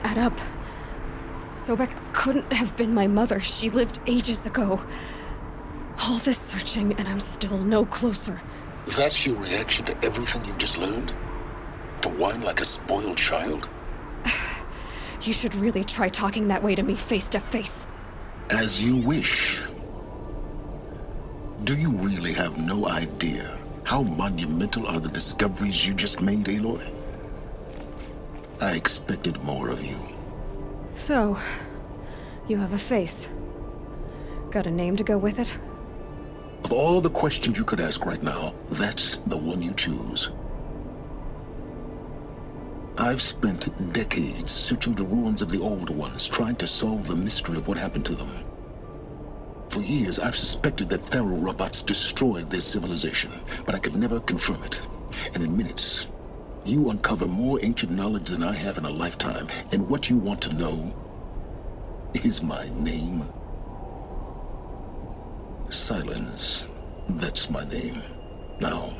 add up. Sobek couldn't have been my mother. She lived ages ago. All this searching, and I'm still no closer. That's your reaction to everything you've just learned? To whine like a spoiled child? You should really try talking that way to me face to face. As you wish. Do you really have no idea how monumental are the discoveries you just made, Aloy? I expected more of you. So, you have a face. Got a name to go with it? Of all the questions you could ask right now, that's the one you choose. I've spent decades searching the ruins of the old ones, trying to solve the mystery of what happened to them. For years, I've suspected that Pharaoh robots destroyed their civilization, but I could never confirm it. And in minutes, you uncover more ancient knowledge than I have in a lifetime, and what you want to know is my name. Silence. That's my name. Now,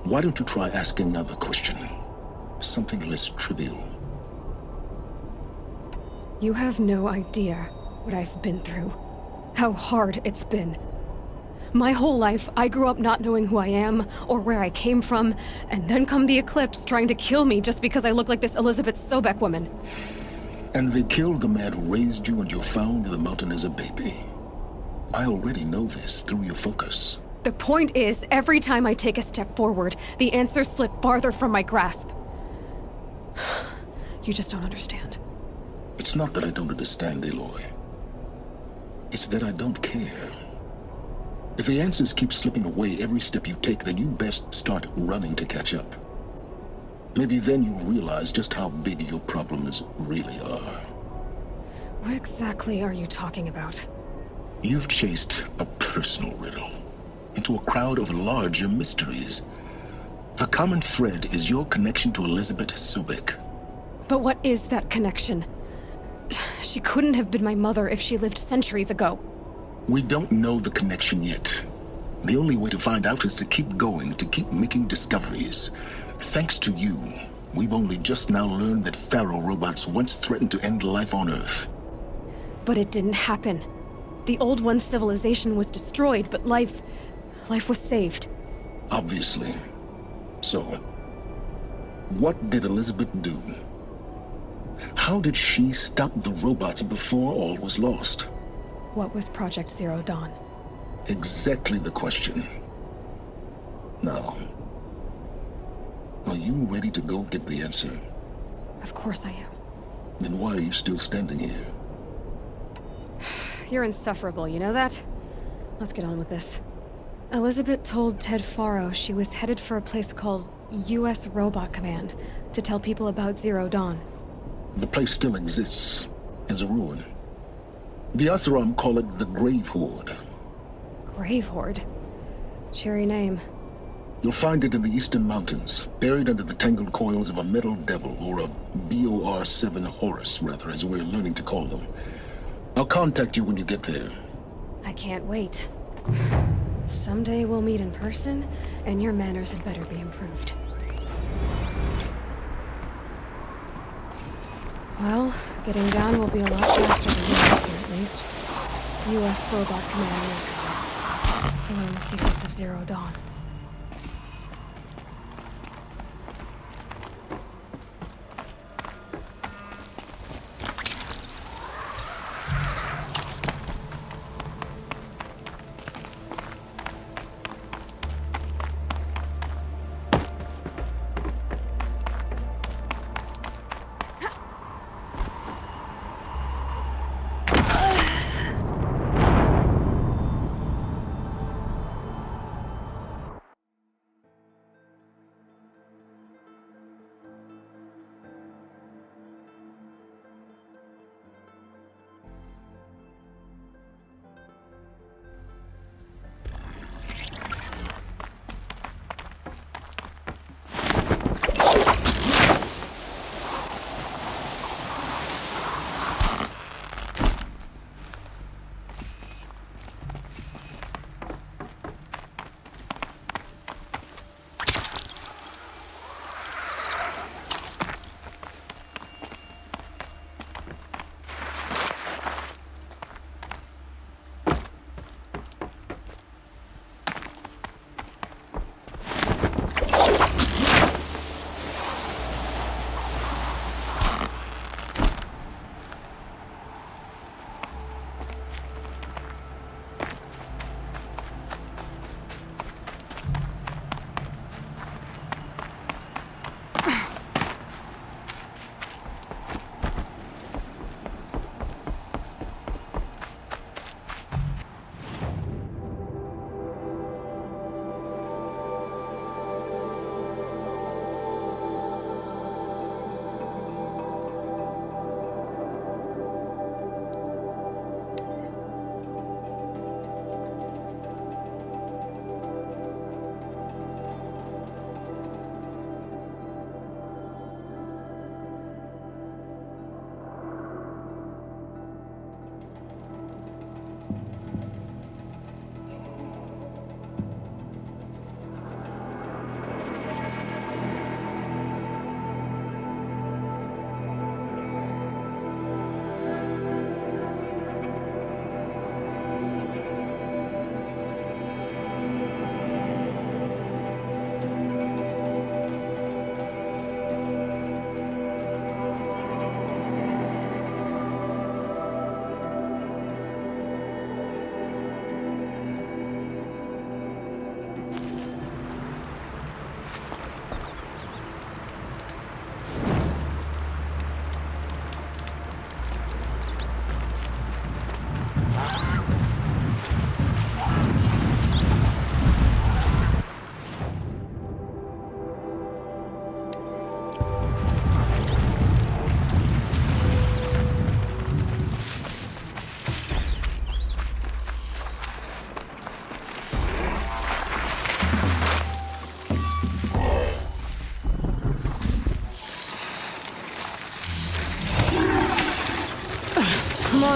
why don't you try asking another question? Something less trivial. You have no idea what I've been through. How hard it's been. My whole life, I grew up not knowing who I am or where I came from, and then come the Eclipse trying to kill me just because I look like this Elizabeth Sobek woman. And they killed the man who raised you and you found in the mountain as a baby. I already know this through your focus. The point is, every time I take a step forward, the answers slip farther from my grasp. You just don't understand. It's not that I don't understand, Aloy. It's that I don't care. If the answers keep slipping away every step you take, then you best start running to catch up. Maybe then you'll realize just how big your problems really are. What exactly are you talking about? You've chased a personal riddle into a crowd of larger mysteries. The common thread is your connection to Elizabeth Sobek. But what is that connection? She couldn't have been my mother if she lived centuries ago. We don't know the connection yet. The only way to find out is to keep going, to keep making discoveries. Thanks to you, we've only just now learned that Pharaoh robots once threatened to end life on Earth. But it didn't happen. The Old One's civilization was destroyed, but life was saved. Obviously. So, what did Elizabeth do? How did she stop the robots before all was lost? What was Project Zero Dawn? Exactly the question. Now, are you ready to go get the answer? Of course I am. Then why are you still standing here? You're insufferable, you know that? Let's get on with this. Elizabeth told Ted Faro she was headed for a place called U.S. Robot Command to tell people about Zero Dawn. The place still exists as a ruin. The Asaram call it the Grave Horde. Grave Horde? Cheery name. You'll find it in the eastern mountains, buried under the tangled coils of a metal devil, or a BOR-7 Horus, rather, as we're learning to call them. I'll contact you when you get there. I can't wait. Someday we'll meet in person, and your manners had better be improved. Well, getting down will be a lot faster than you here, at least. U.S. Robot Command next. To learn the secrets of Zero Dawn.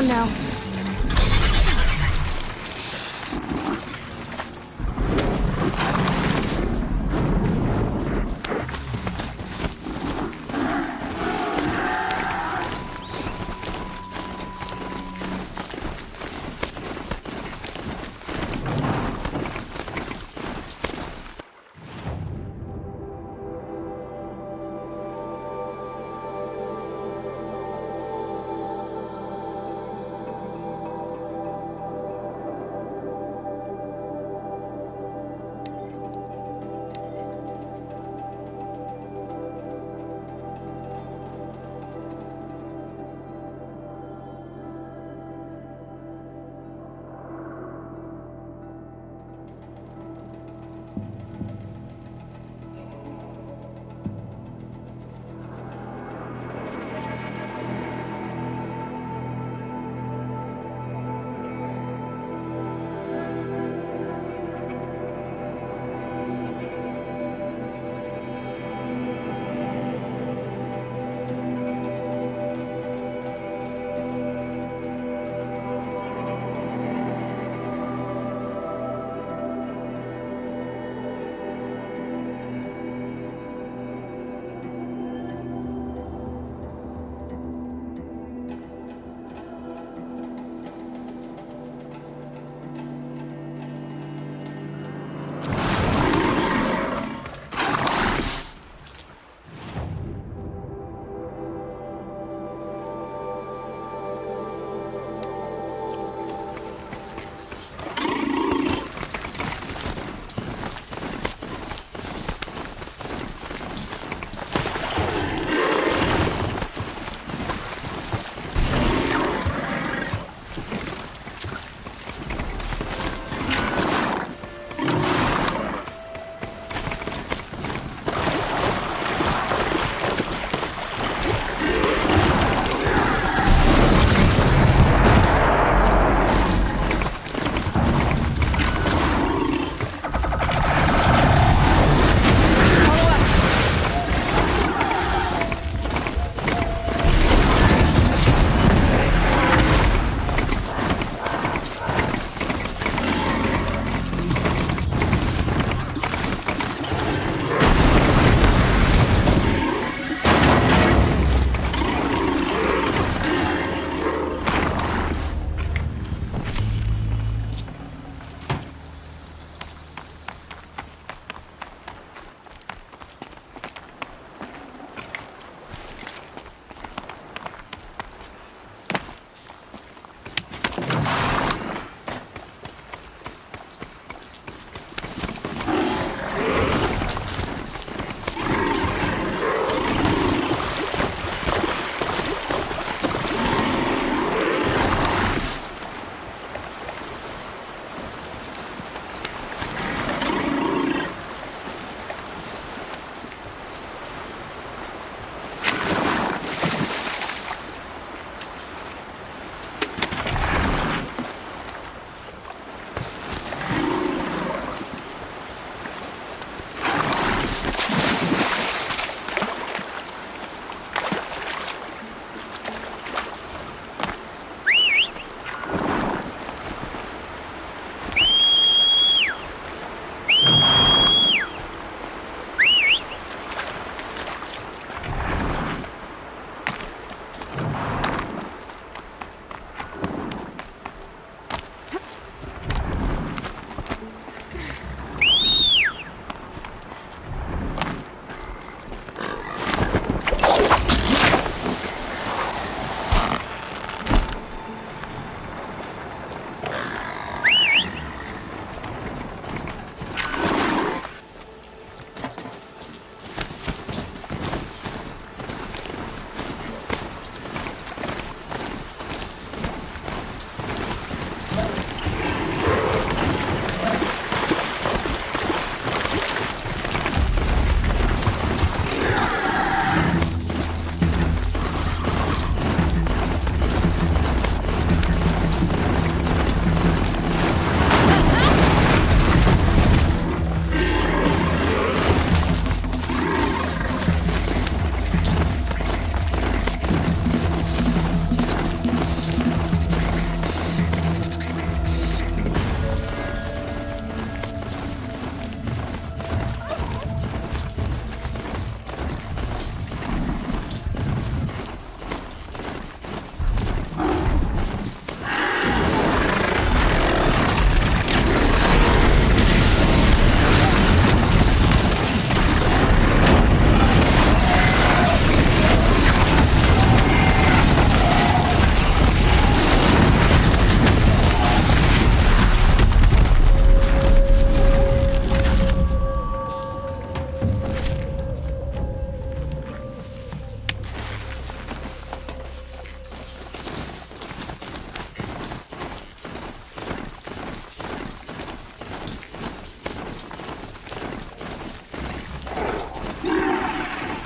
now.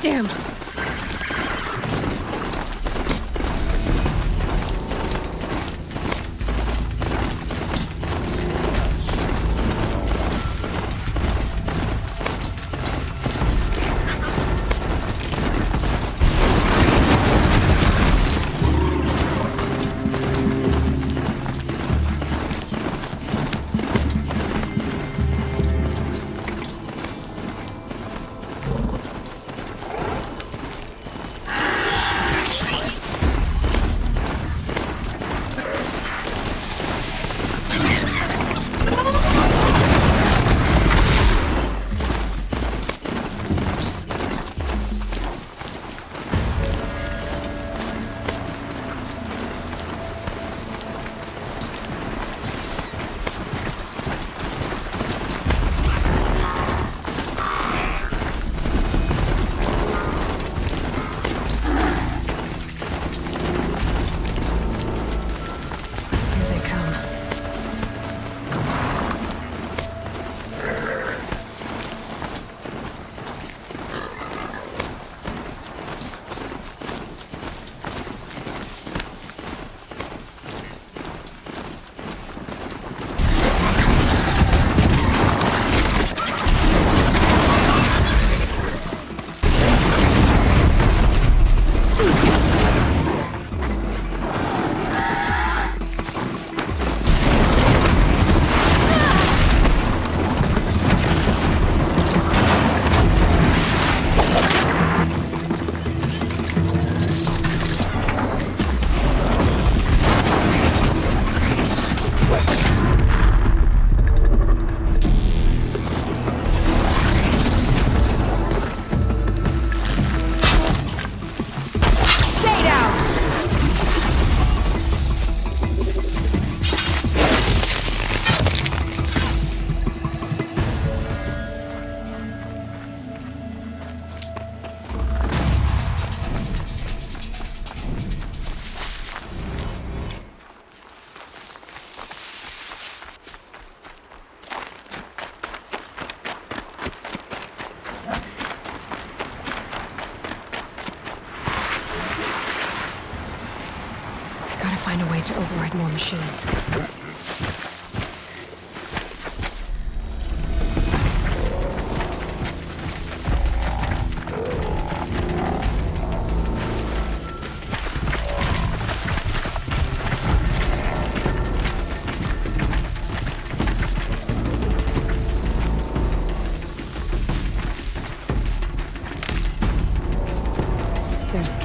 Damn! Find a way to override more machines. There's...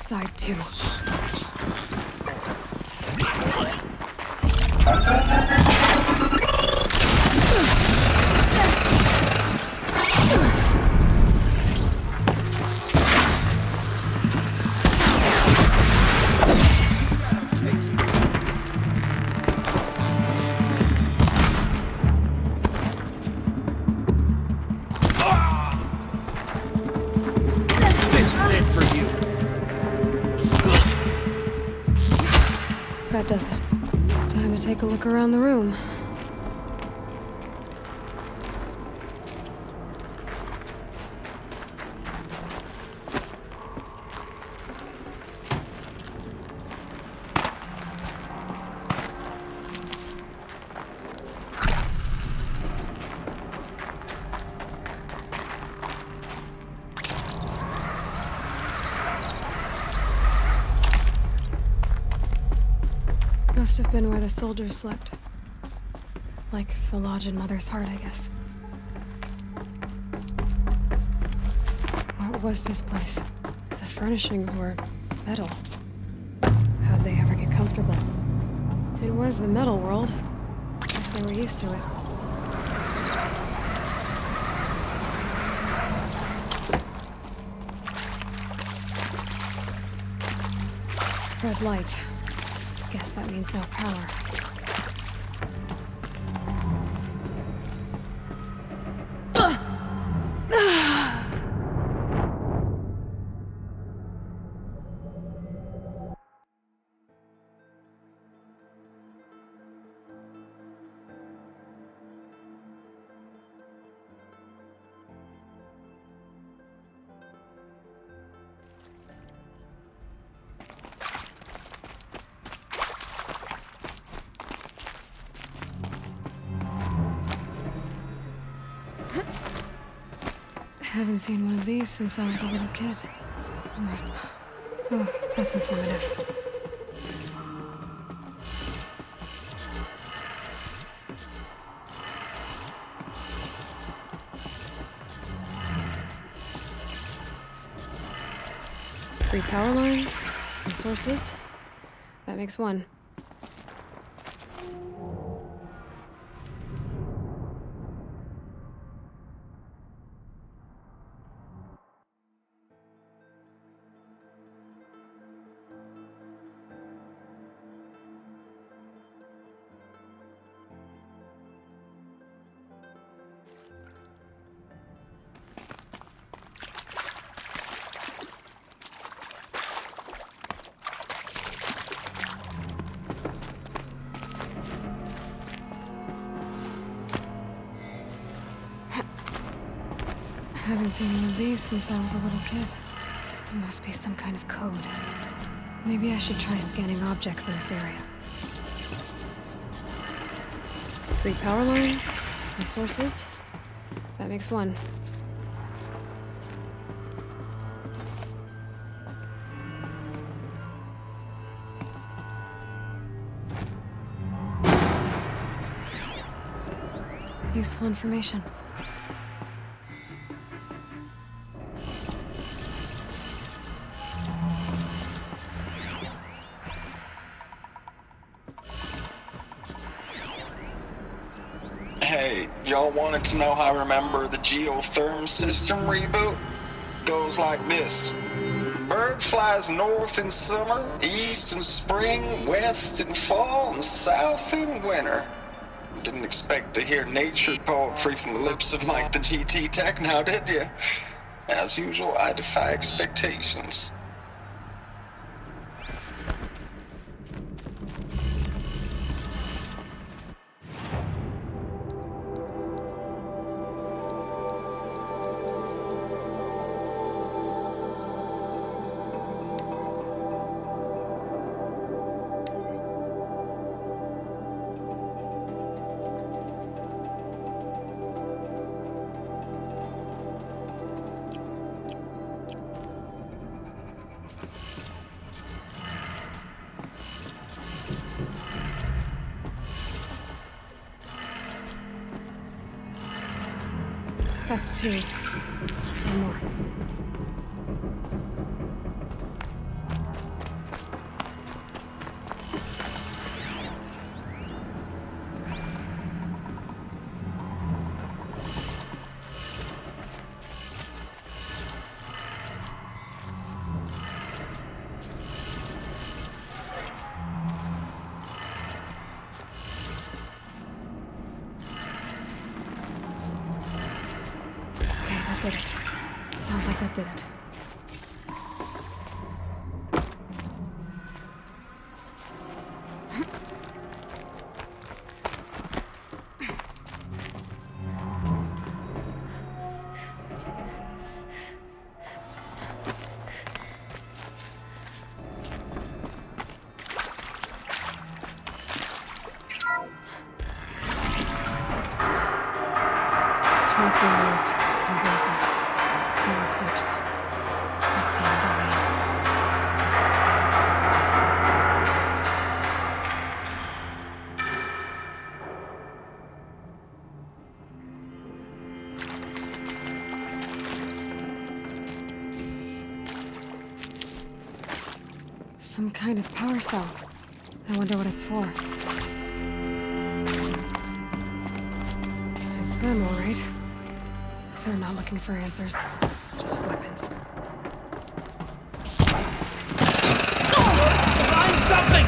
side, too. That does it. Time to take a look around the room. Must have been where the soldiers slept. Like the lodge in Mother's Heart, I guess. What was this place? The furnishings were metal. How'd they ever get comfortable? It was the metal world. Guess they were used to it. Red light. Guess that means no power. Haven't seen one of these since I was a little kid. Oh, that's informative. Three power lines, resources. That makes one. Haven't seen one of these since I was a little kid. It must be some kind of code. Maybe I should try scanning objects in this area. Three power lines, resources. That makes one. Useful information. Hey, y'all wanted to know how I remember the geotherm system reboot? Goes like this. Bird flies north in summer, east in spring, west in fall, and south in winter. Didn't expect to hear nature poetry from the lips of Mike the GT Tech now, did you? As usual, I defy expectations. That's two. One more. did it. Sounds like that did it. Tools being used, and voices. More eclipse. Must be another way. Some kind of power cell. I wonder what it's for. It's them, all right. They're not looking for answers, just weapons. Find something!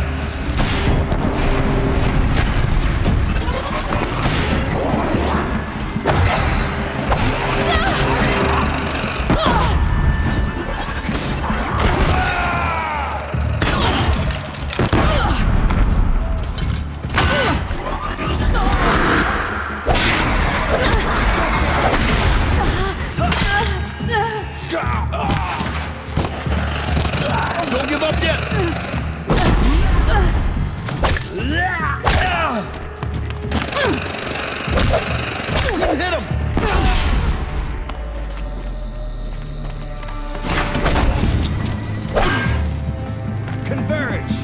Don't give up yet! Hit him! Converge!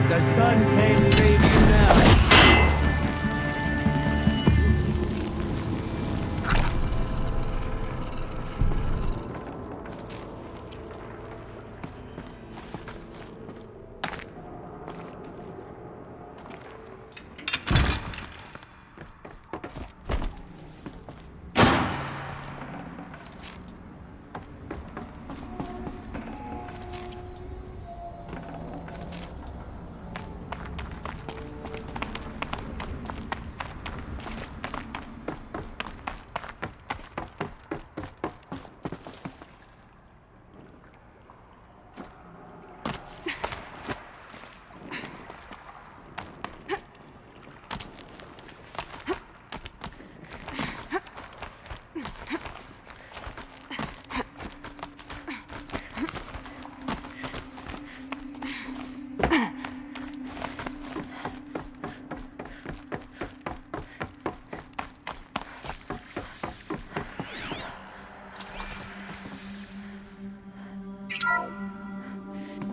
The sun can't save you now.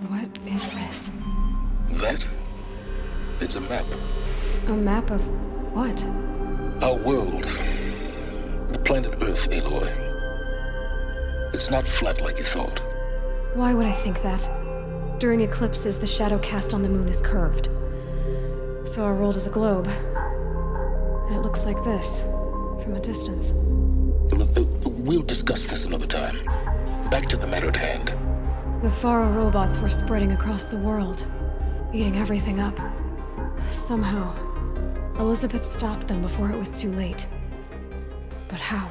What is this? That? It's a map. A map of what? Our world. The planet Earth, Aloy. It's not flat like you thought. Why would I think that? During eclipses, the shadow cast on the moon is curved. So our world is a globe. And it looks like this, from a distance. We'll discuss this another time. Back to the matter at hand. The Faro robots were spreading across the world, eating everything up. Somehow, Elizabeth stopped them before it was too late. But how?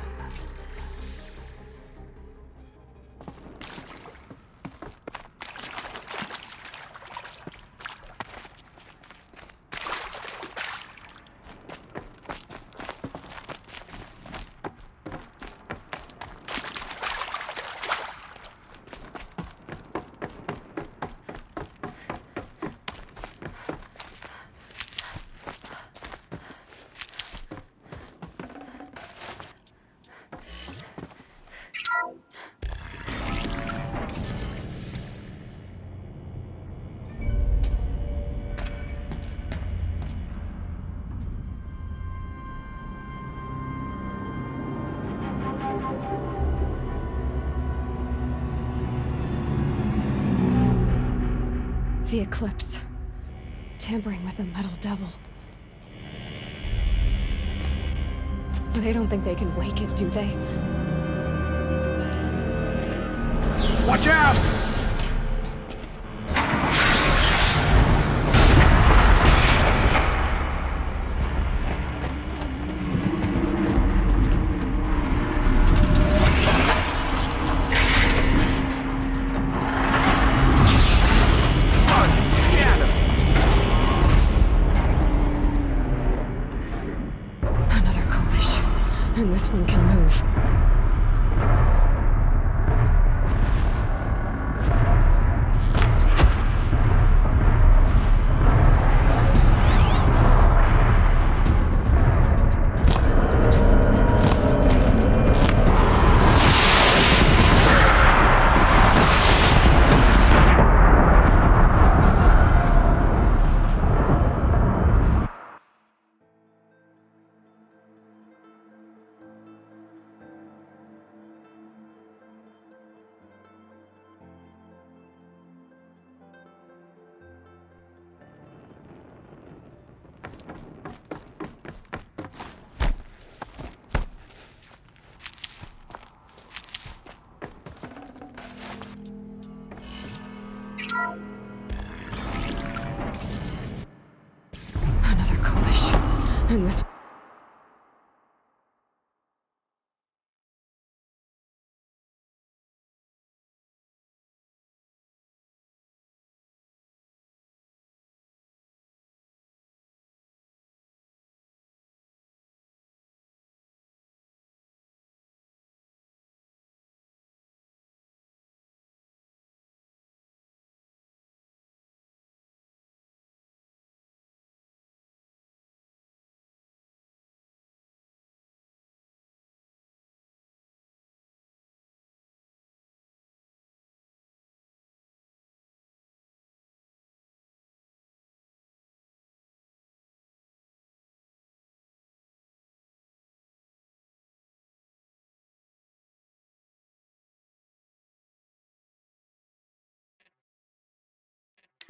The eclipse. Tampering with the metal devil. They don't think they can wake it, do they? Watch out! Another Kovish. And this one can move. Another Kovish. And this...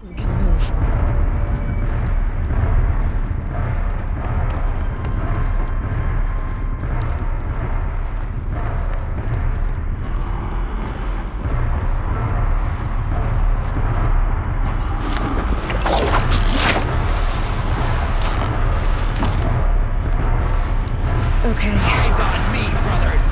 one can move. Okay. Eyes on me, brothers!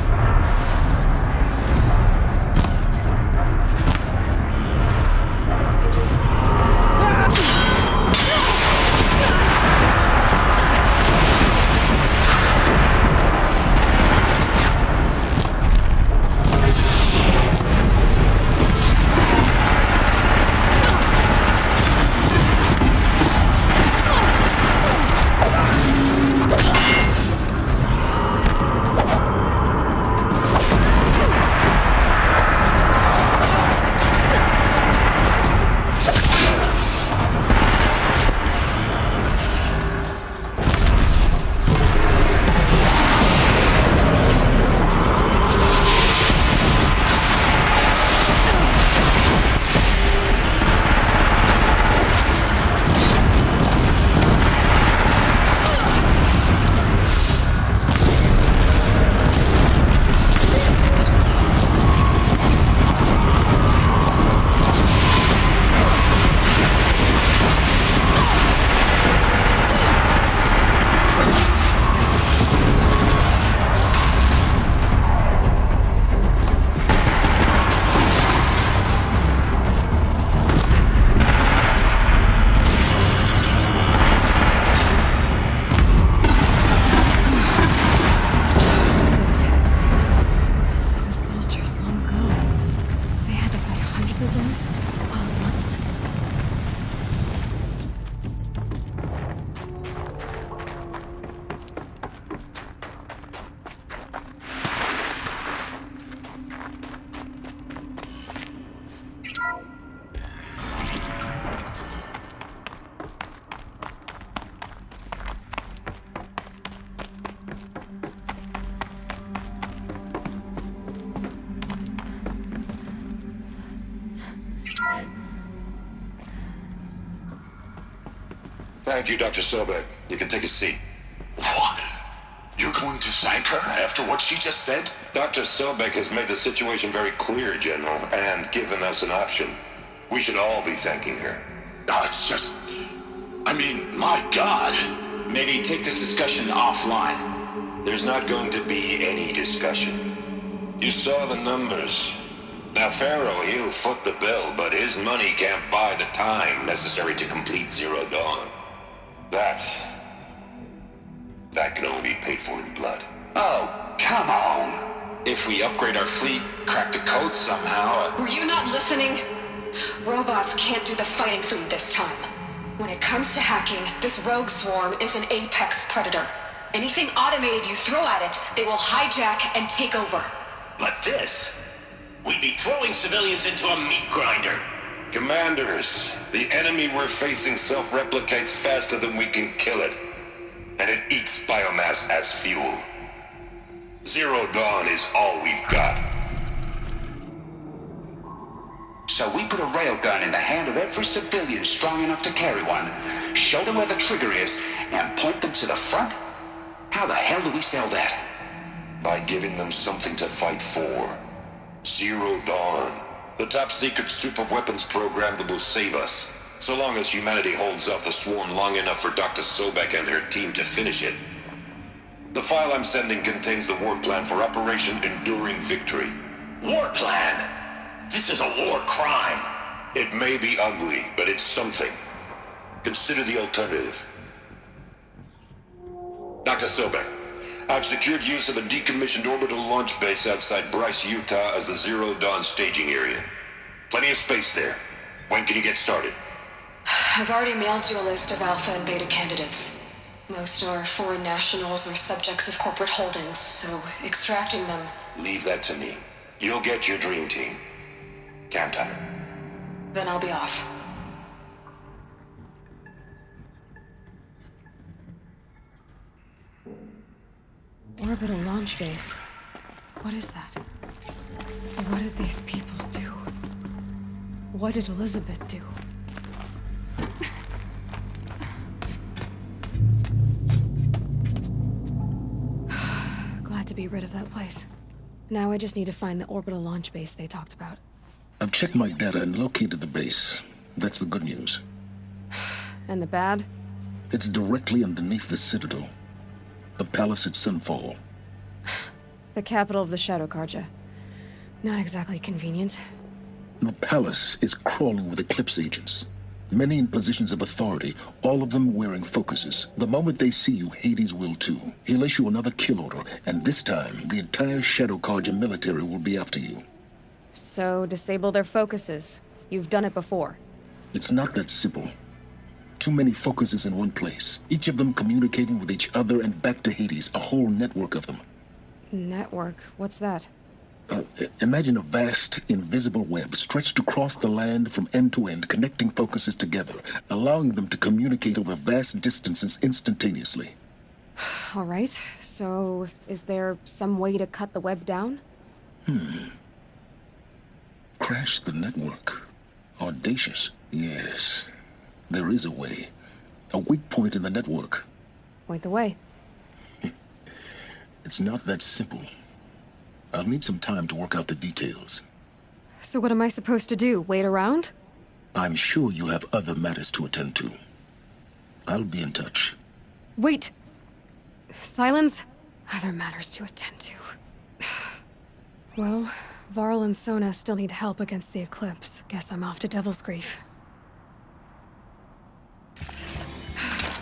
Thank you, Dr. Sobek. You can take a seat. What? You're going to thank her after what she just said? Dr. Sobek has made the situation very clear, General, and given us an option. We should all be thanking her. It's just... I mean, my God. Maybe take this discussion offline. There's not going to be any discussion. You saw the numbers. Now, Pharaoh, he'll foot the bill, but his money can't buy the time necessary to complete Zero Dawn. That can only be paid for in blood. Oh, come on. If we upgrade our fleet, crack the code somehow... Were you not listening? Robots can't do the fighting for you this time. When it comes to hacking, this rogue swarm is an apex predator. Anything automated you throw at it, they will hijack and take over. But this... we'd be throwing civilians into a meat grinder. Commanders, the enemy we're facing self-replicates faster than we can kill it. And it eats biomass as fuel. Zero Dawn is all we've got. So we put a railgun in the hand of every civilian strong enough to carry one, show them where the trigger is, and point them to the front? How the hell do we sell that? By giving them something to fight for. Zero Dawn. The top-secret super-weapons program that will save us. So long as humanity holds off the swarm long enough for Dr. Sobek and her team to finish it. The file I'm sending contains the war plan for Operation Enduring Victory. War plan? This is a war crime. It may be ugly, but it's something. Consider the alternative. Dr. Sobek, I've secured use of a decommissioned orbital launch base outside Bryce, Utah as the Zero Dawn staging area. Plenty of space there. When can you get started? I've already mailed you a list of alpha and beta candidates. Most are foreign nationals or subjects of corporate holdings, so extracting them... Leave that to me. You'll get your dream team. Count on it. Then I'll be off. Orbital launch base. What is that? What did these people do? What did Elizabeth do? Glad to be rid of that place. Now I just need to find the orbital launch base they talked about. I've checked my data and located the base. That's the good news. And the bad? It's directly underneath the Citadel. The palace at Sunfall. The capital of the Shadow Carja. Not exactly convenient. The palace is crawling with Eclipse agents. Many in positions of authority, all of them wearing focuses. The moment they see you, Hades will too. He'll issue another kill order, and this time, the entire Shadow Carja military will be after you. So, disable their focuses. You've done it before. It's not that simple. Too many focuses in one place, each of them communicating with each other and back to Hades, a whole network of them. Network? What's that? Imagine a vast, invisible web stretched across the land from end to end, connecting focuses together, allowing them to communicate over vast distances instantaneously. All right, so is there some way to cut the web down? Crash the network. Audacious. Yes, there is a way. A weak point in the network. Point the way. It's not that simple. I'll need some time to work out the details. So what am I supposed to do? Wait around? I'm sure you have other matters to attend to. I'll be in touch. Wait! Silence? Other matters to attend to. Well, Varl and Sona still need help against the Eclipse. Guess I'm off to Devil's Grief.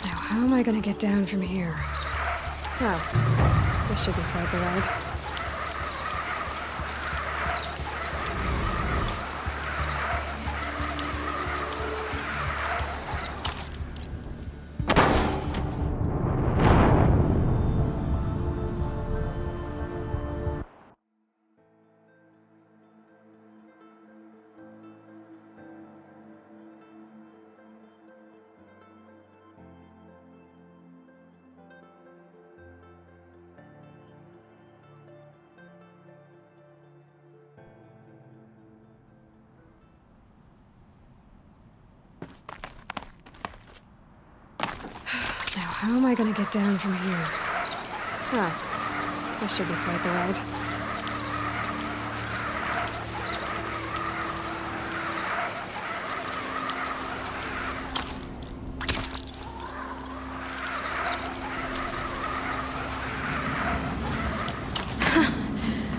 Now, how am I gonna get down from here? Oh, this should be quite the ride. Now, how am I gonna get down from here? Ah, This should be quite the ride.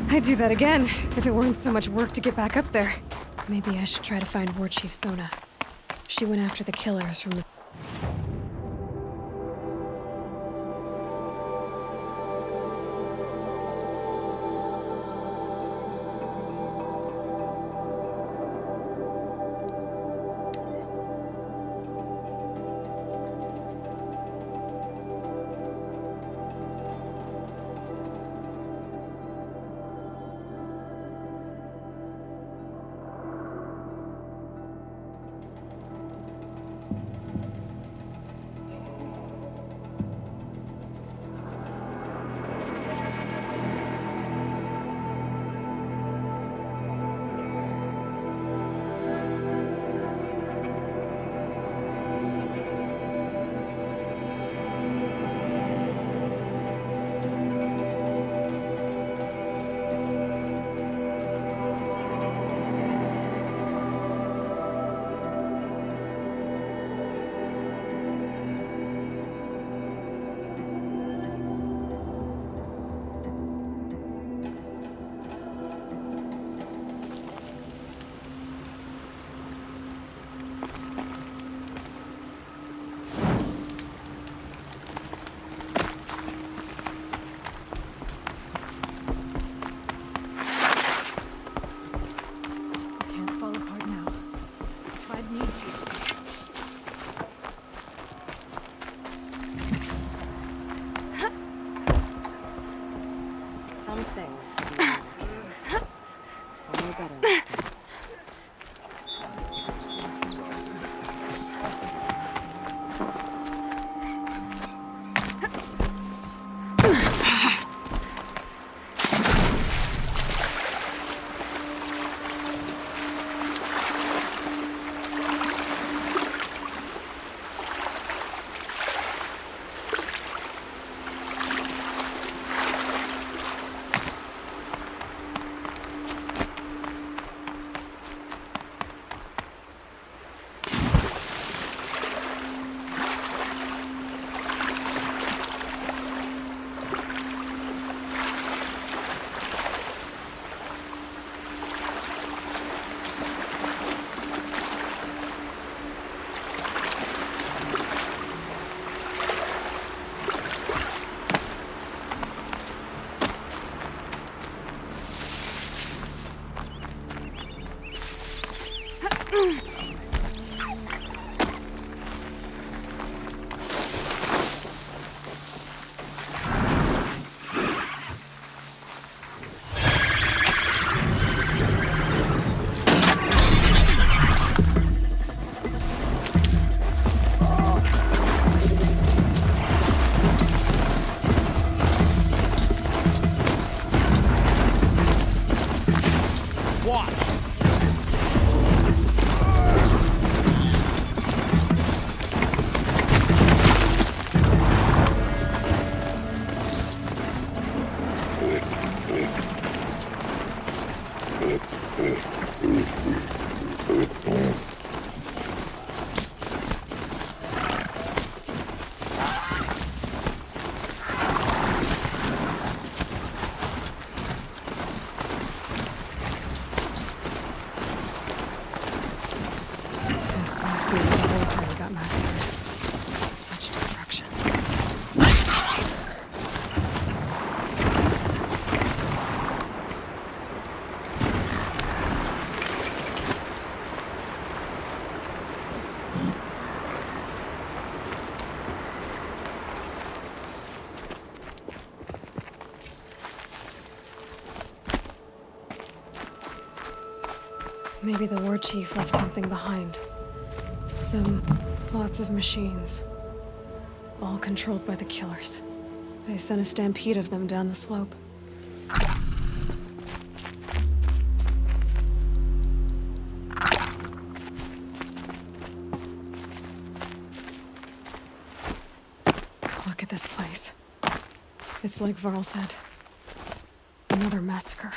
I'd do that again, if it weren't so much work to get back up there. Maybe I should try to find War Chief Sona. She went after the killers from the... Some things. Only better. Maybe the war chief left something behind. Lots of machines. All controlled by the killers. They sent a stampede of them down the slope. Look at this place. It's like Varl said. Another massacre.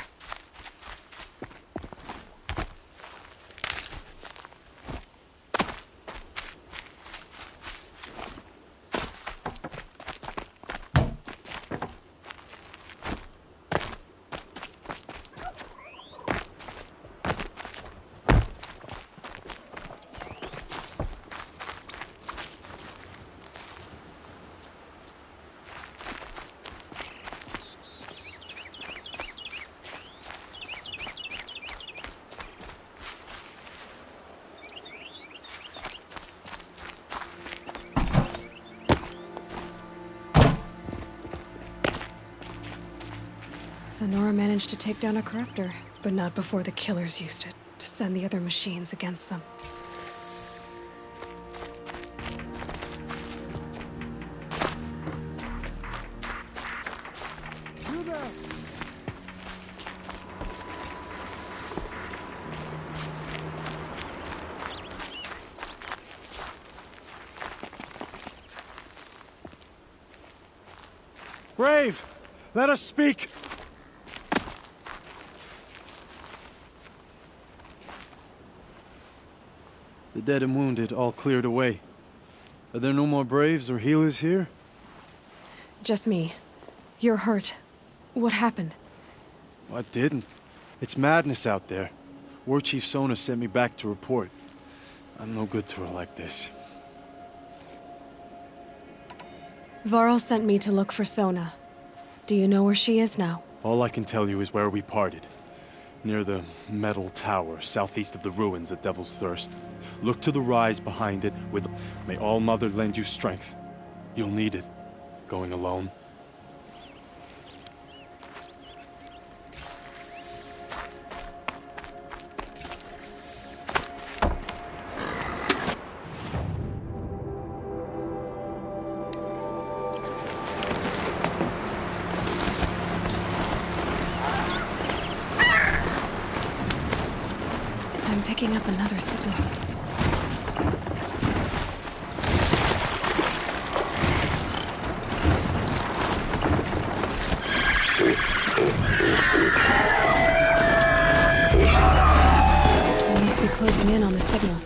The Nora managed to take down a corruptor, but not before the killers used it to send the other machines against them. Brave! Let us speak! The dead and wounded all cleared away. Are there no more Braves or healers here? Just me. You're hurt. What happened? I didn't. It's madness out there. War Chief Sona sent me back to report. I'm no good to her like this. Varl sent me to look for Sona. Do you know where she is now? All I can tell you is where we parted. Near the metal tower, southeast of the ruins at Devil's Thirst. Look to the rise behind it with... May All Mother lend you strength. You'll need it. Going alone. I'm picking up another signal. I must be closing in on the signal.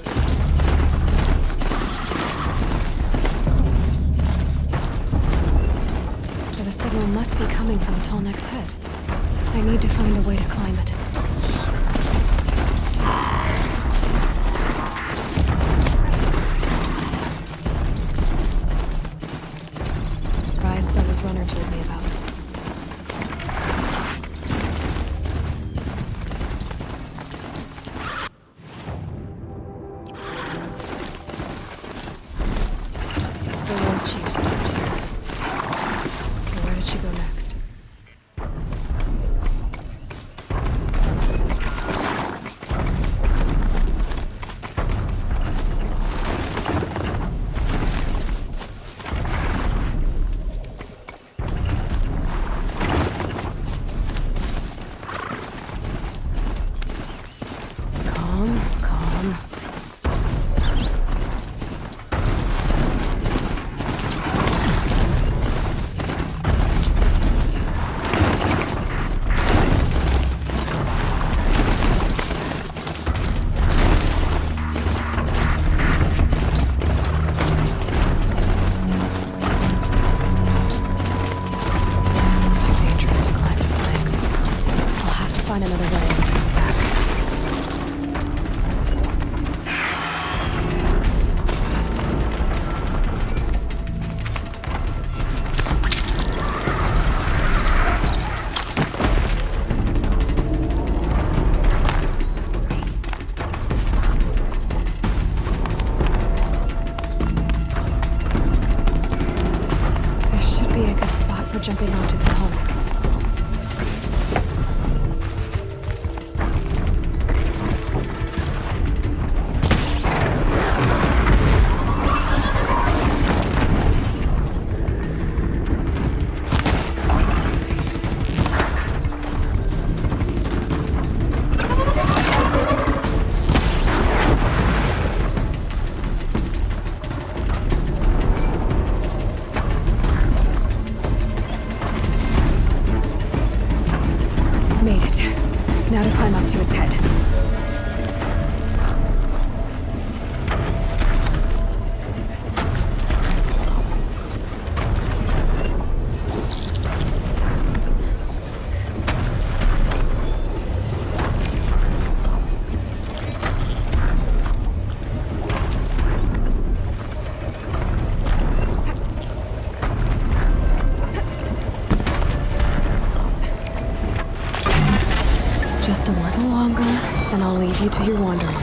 So the signal must be coming from Tolnek's head. I need to find a way to climb it. Sona's runner told me about. The War Chief stopped here. So where did she go next? Calm. It's too dangerous to climb its legs. I'll have to find another way when it turns back. This should be a good spot for jumping onto the Tolnek. Now to climb up to its head. Just a little longer, and I'll leave you to your wandering.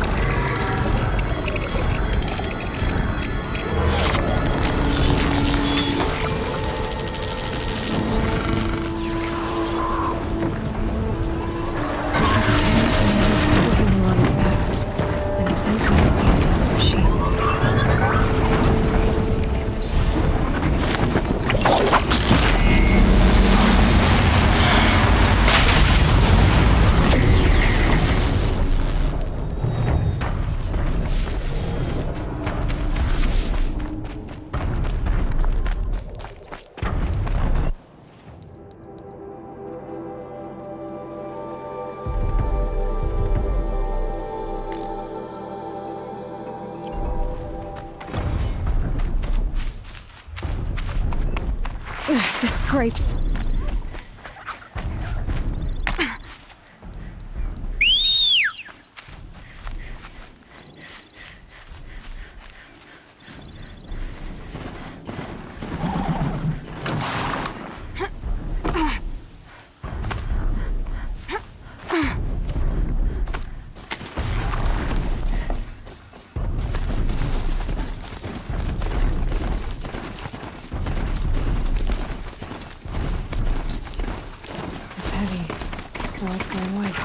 The scrapes. Now it's going white.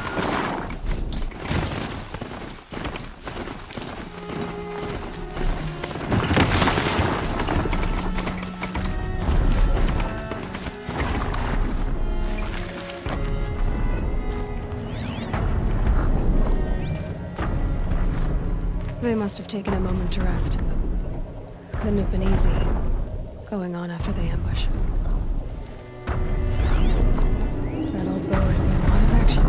They must have taken a moment to rest. Couldn't have been easy, going on after the ambush. That old bow has seen a lot of action.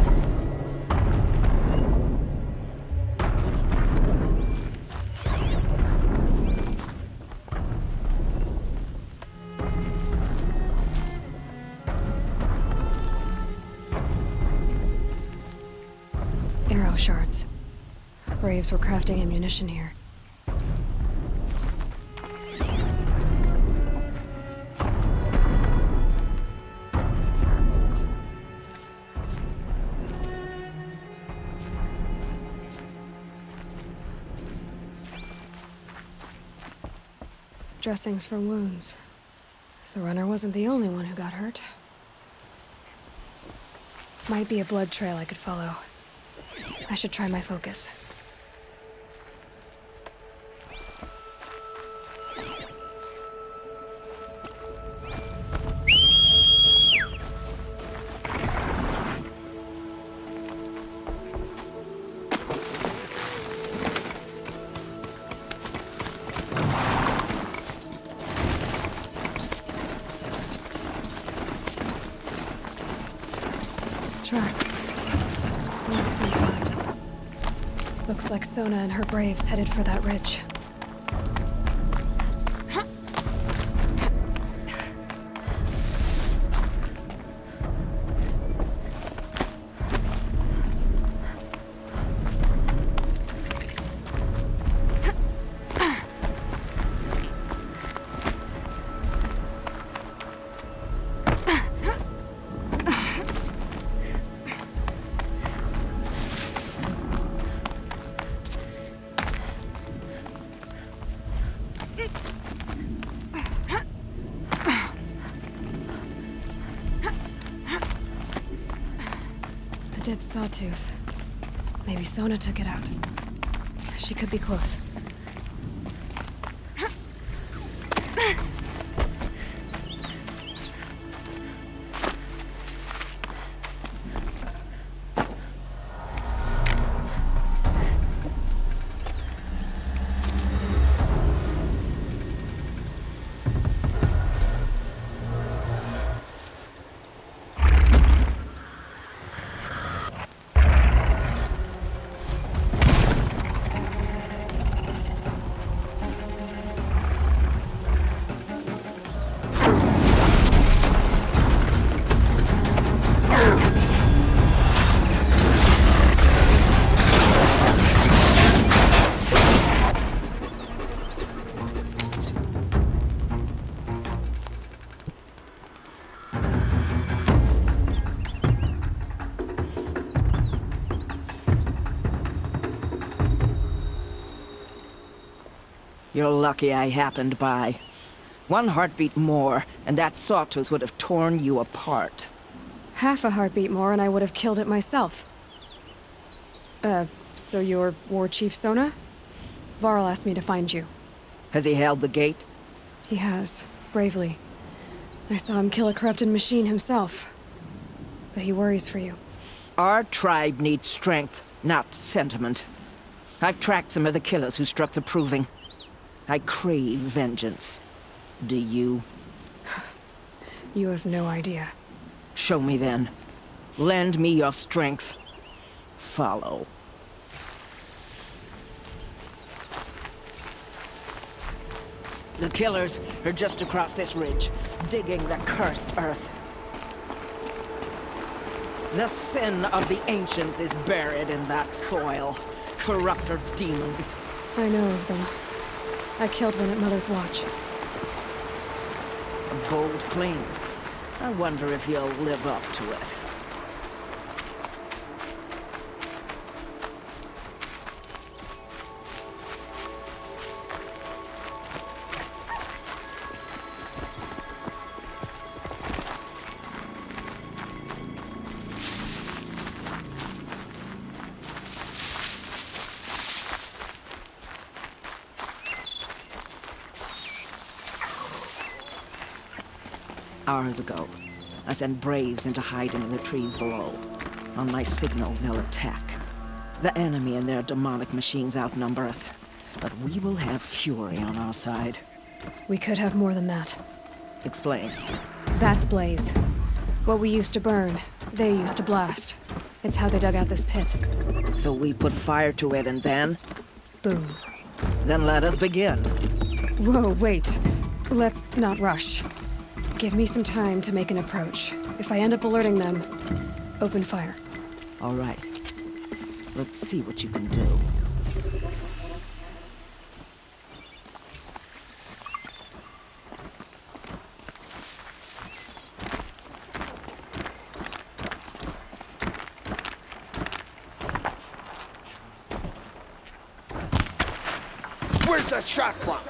Arrow shards. Braves were crafting ammunition here. Dressings for wounds. The runner wasn't the only one who got hurt. Might be a blood trail I could follow. I should try my focus. Tracks. Let's see that. Looks like Sona and her braves headed for that ridge. The dead sawtooth. Maybe Sona took it out. She could be close. You're lucky I happened by. One heartbeat more, and that sawtooth would have torn you apart. Half a heartbeat more and I would have killed it myself. So you're War Chief Sona? Varl asked me to find you. Has he held the gate? He has, bravely. I saw him kill a corrupted machine himself. But he worries for you. Our tribe needs strength, not sentiment. I've tracked some of the killers who struck the Proving. I crave vengeance. Do you? You have no idea. Show me then. Lend me your strength. Follow. The killers are just across this ridge, digging the cursed earth. The sin of the ancients is buried in that soil. Corrupter demons. I know of them. I killed one at Mother's Watch. A bold claim. I wonder if you'll live up to it. Hours ago, I sent Braves into hiding in the trees below. On my signal, they'll attack. The enemy and their demonic machines outnumber us, but we will have fury on our side. We could have more than that. Explain. That's Blaze. What we used to burn, they used to blast. It's how they dug out this pit. So we put fire to it and then? Boom. Then let us begin. Whoa, wait. Let's not rush. Give me some time to make an approach. If I end up alerting them, open fire. All right. Let's see what you can do. Where's that shot clock?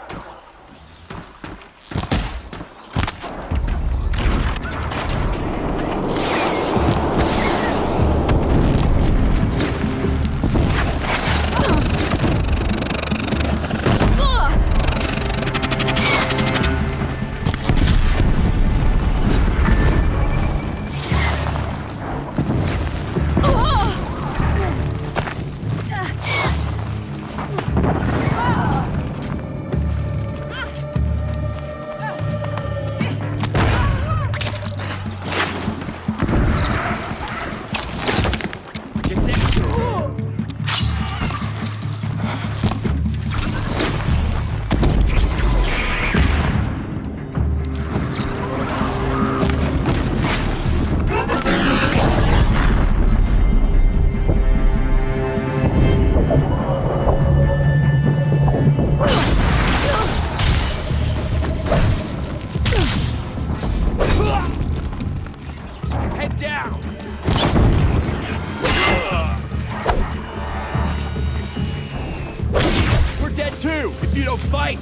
Head down! We're dead too, if you don't fight!